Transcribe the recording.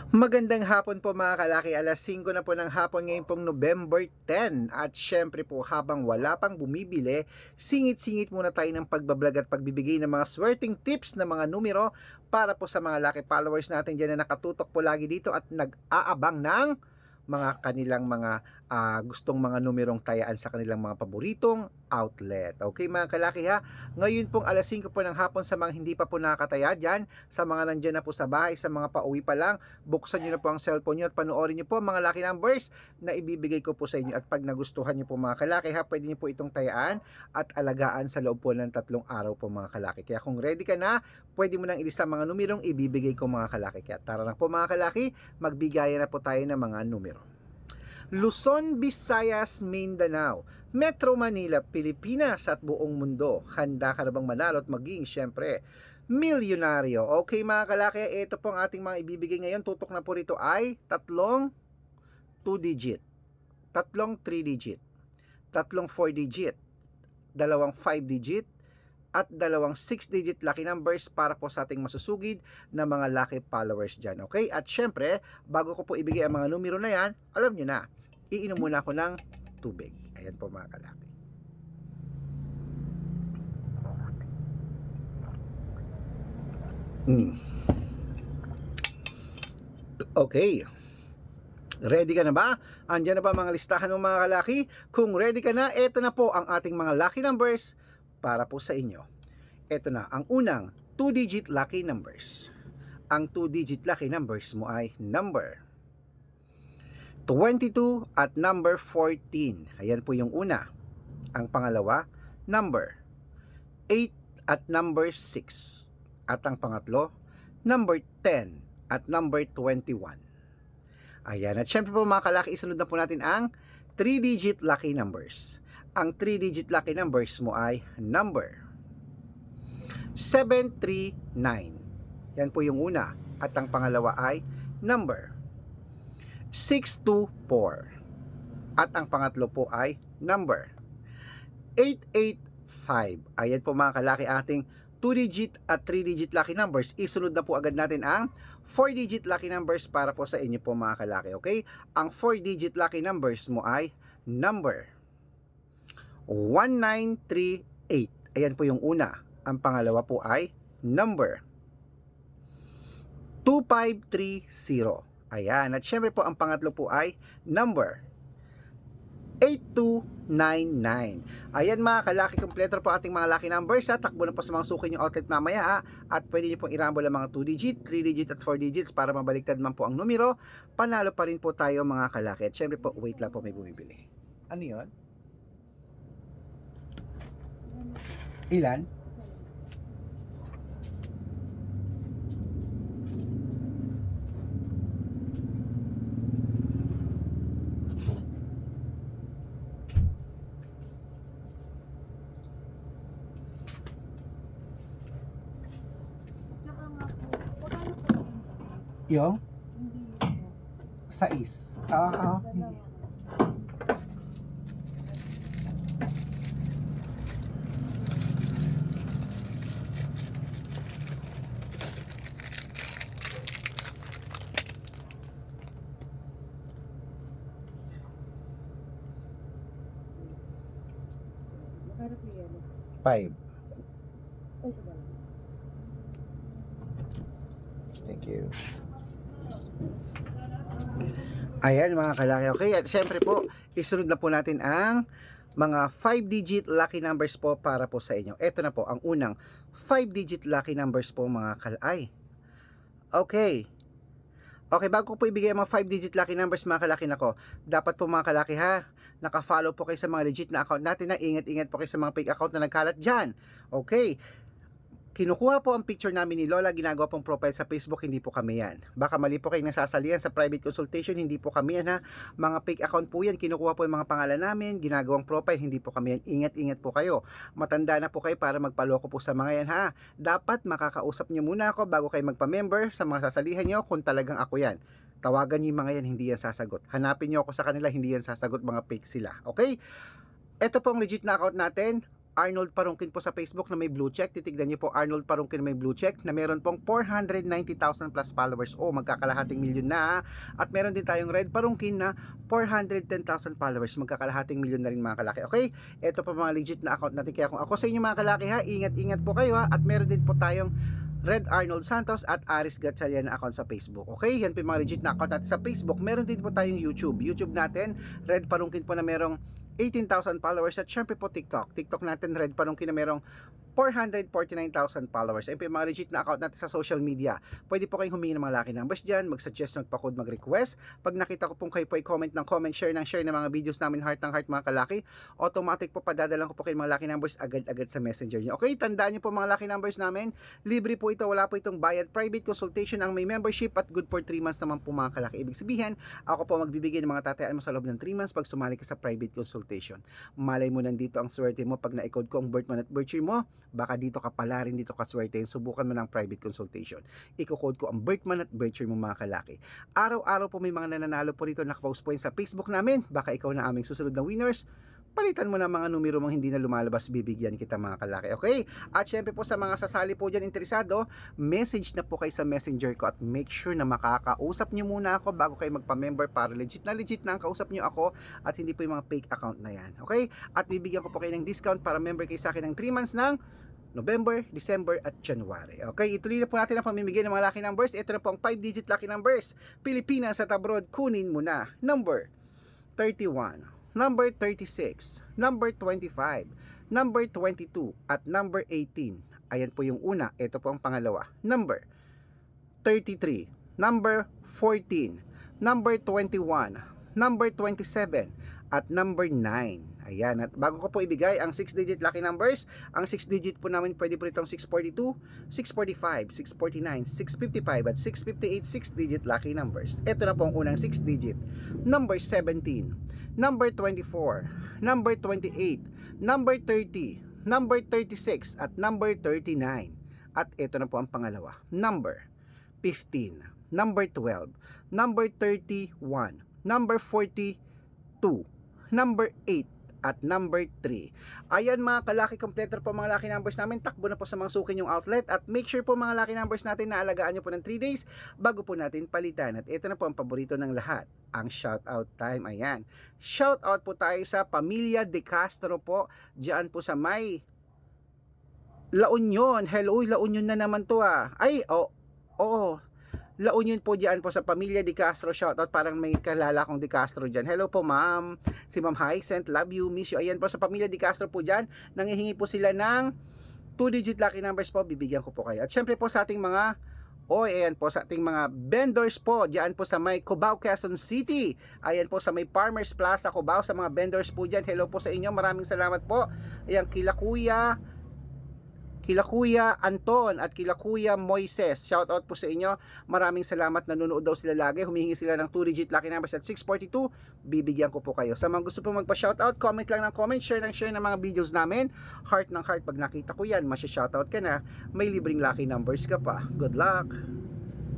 Magandang hapon po mga kalaki, alas 5 na po ng hapon ngayon pong November 10 at syempre po habang wala pang bumibili, singit-singit muna tayo ng pagbablog at pagbibigay ng mga swerting tips na mga numero para po sa mga lucky followers natin dyan na nakatutok po lagi dito at nag-aabang ng mga kanilang mga gustong mga numerong tayaan sa kanilang mga paboritong outlet. Okay mga kalaki ha, ngayon pong alas 5 po ng hapon sa mga hindi pa po nakakataya dyan, sa mga nandyan na po sa bahay, sa mga pauwi pa lang, buksan nyo na po ang cellphone nyo at panoorin nyo po mga lucky numbers na ibibigay ko po sa inyo. At pag nagustuhan nyo po mga kalaki ha, pwede nyo po itong tayaan at alagaan sa loob po ng 3 araw po mga kalaki. Kaya kung ready ka na, pwede mo nang ilista mga numerong ibibigay ko mga kalaki. Kaya tara na po mga kalaki, magbigayan na po tayo ng mga numero. Luzon, Visayas, Mindanao, Metro Manila, Pilipinas at buong mundo. Handa ka na bang manalo at maging syempre milyonaryo? Okay mga kalaki, ito po ang ating mga ibibigay ngayon. Tutok na po rito ay tatlong 2-digit, tatlong 3-digit, tatlong 4-digit, dalawang 5-digit, at dalawang 6-digit lucky numbers para po sa ating masusugid na mga lucky followers dyan. Okay? At syempre, bago ko po ibigay ang mga numero na yan, alam nyo na, iinom muna ako ng tubig. Ayan po mga kalaki. Okay. Ready ka na ba? Andiyan na ba mga listahan ng mga kalaki? Kung ready ka na, eto na po ang ating mga lucky numbers para po sa inyo. Eto na, ang unang 2-digit lucky numbers. Ang 2-digit lucky numbers mo ay number 22 at number 14. Ayan po yung una. Ang pangalawa, number 8 at number 6. At ang pangatlo, number 10 at number 21. Ayan, at syempre po mga kalaki, isunod na po natin ang 3-digit lucky numbers. Ang 3-digit lucky numbers mo ay number 739. Yan po yung una. At ang pangalawa ay number 624. At ang pangatlo po ay number 885. Ayan po mga kalaki ating 2-digit at 3-digit lucky numbers. Isunod na po agad natin ang 4-digit lucky numbers para po sa inyo po mga kalaki. Okay? Ang 4-digit lucky numbers mo ay number 1938. Ayan po yung una. Ang pangalawa po ay number 2530. Ayan. At syempre po ang pangatlo po ay number 8299. Ayan mga kalaki, kompleto po ating mga lucky numbers ha. Takbo na po sa mga suki nyo outlet mamaya ha. At pwede nyo pong irambol ang mga 2-digit, 3-digit at 4 digits para mabaliktad man po ang numero. Panalo pa rin po tayo mga kalaki. At syempre po, wait lang po, may bumibili. Ano yun? Ilan? Yung? Sais. Sige. Five. Thank you. Ayan mga kalaki, okay? At syempre po, isunod na po natin ang mga 5-digit lucky numbers po para po sa inyo. Ito na po, ang unang 5-digit lucky numbers po mga kalay. Okay. Okay, bago ko po ibigay ang mga 5-digit lucky numbers mga kalaki nako, dapat po mga kalaki ha, naka-follow po kayo sa mga legit na account natin na ingat-ingat po kayo sa mga fake account na nagkalat dyan. Okay. Kinukuha po ang picture namin ni Lola, ginagawa pong profile sa Facebook, hindi po kami yan. Baka mali po kayong nasasalihan sa private consultation, hindi po kami yan ha. Mga fake account po yan, kinukuha po yung mga pangalan namin, ginagawang profile, hindi po kami yan. Ingat-ingat po kayo. Matanda na po kayo para magpaloko po sa mga yan ha. Dapat makakausap nyo muna ako bago kayo magpa-member sa mga sasalihan nyo kung talagang ako yan. Tawagan nyo yung mga yan, hindi yan sasagot. Hanapin nyo ako sa kanila, hindi yan sasagot, mga fake sila. Okay? Ito po ang legit na account natin. Arnold Parungkin po sa Facebook na may blue check. Titignan niyo po Arnold Parungkin na may blue check na meron pong 490,000 plus followers. Magkakalahating milyon na. At meron din tayong Red Parungkin na 410,000 followers. Magkakalahating milyon na rin mga kalaki. Okay? Ito po mga legit na account natin. Kaya kung ako sa inyo mga kalaki ha, ingat-ingat po kayo ha. At meron din po tayong Red Arnold Santos at Aris Gatchalian na account sa Facebook. Okay? Yan po yung mga legit na account natin sa Facebook. Meron din po tayong YouTube. YouTube natin, Red Parungkin po na merong 18,000 followers at syempre po TikTok. TikTok natin, Red Parungkin na merong 449,000 followers. Ayun po yung mga legit na account natin sa social media. Pwede po kayong humingi ng mga lucky numbers dyan, mag-suggest, magpa-code, mag-request. Pag nakita ko pong kayo po ay comment ng comment, share ng mga videos namin, heart ng heart mga kalaki, automatic po padadalan ko po kayo mga lucky numbers agad-agad sa messenger nyo. Okay, tandaan nyo po mga lucky numbers namin. Libre po ito, wala po itong bayad. Private consultation ang may membership at good for 3 months naman po mga kalaki. Ibig sabihin, ako po magbibigay ng mga tatayaan mo sa loob ng 3 months pag sumali ka sa private consultation. Malay mo nandito ang swerte mo pag na-code ko ang birth month at birth year mo, baka dito ka pala rin dito ka swerte. Subukan mo ng private consultation. Iko-code ko ang birth month at birth year mo mga kalaki. Araw-araw po may mga nananalo po rito, nakapost po yun sa Facebook namin. Baka ikaw na aming susunod na winners. Palitan mo na mga numero mong hindi na lumalabas, bibigyan kita mga kalaki. Okay? At syempre po sa mga sasali po dyan interesado, message na po kayo sa messenger ko at make sure na makakausap nyo muna ako bago kayo magpa-member para legit na ang kausap nyo ako at hindi po yung mga fake account na yan. Okay? At bibigyan ko po kayo ng discount para member kayo sa akin ng 3 months ng November, December at January. Okay, ituloy na po natin ang pamimigay ng mga lucky numbers. Ito na po ang 5-digit lucky numbers. Pilipinas at abroad, kunin mo na. Number 31, number 36, number 25, number 22 at number 18. Ayan po yung una. Ito po ang pangalawa. Number 33, number 14, number 21, number 27 at number 9. Ayan, at bago ko po ibigay ang 6-digit lucky numbers, ang 6-digit po namin pwede po itong 642, 645, 649, 655 at 658 6-digit lucky numbers. Ito na po ang unang 6-digit. Number 17, number 24, number 28, number 30, number 36 at number 39. At ito na po ang pangalawa. Number 15, number 12, number 31, number 42, number 8 at number 3. Ayan mga kalaki, kompleto po mga lucky numbers namin. Takbo na po sa mga sukin yung outlet at make sure po mga lucky numbers natin na alagaan nyo po ng 3 days bago po natin palitan. At ito na po ang paborito ng lahat, ang shoutout time. Ayan, shoutout po tayo sa Pamilya De Castro po, diyan po sa may La Union. Hello, La Union na naman to ah. Ay, oo. La Union po diyan po sa Pamilya De Castro, shoutout, parang may kalala kong De Castro diyan. Hello po ma'am, si Ma'am Hyacinth, love you, miss you. Ayan po sa Pamilya De Castro po diyan, nangihingi po sila ng 2-digit lucky numbers po, bibigyan ko po kayo. At syempre po sa ating mga ayan po sa ating mga vendors po, diyan po sa may Cubao, Quezon City. Ayan po sa may Farmers Plaza, Cubao, sa mga vendors po diyan. Hello po sa inyo, maraming salamat po. Ayan, kila Kuya Anton at kila Kuya Moises, shoutout po sa inyo. Maraming salamat, nanonood daw sila lagi. Humihingi sila ng 2-digit lucky numbers at 642. Bibigyan ko po kayo. Sa mga gusto po magpa-shoutout, comment lang ng comment, share ng mga videos namin. Heart ng heart, pag nakita ko yan, masya-shoutout ka na. May libreng lucky numbers ka pa. Good luck!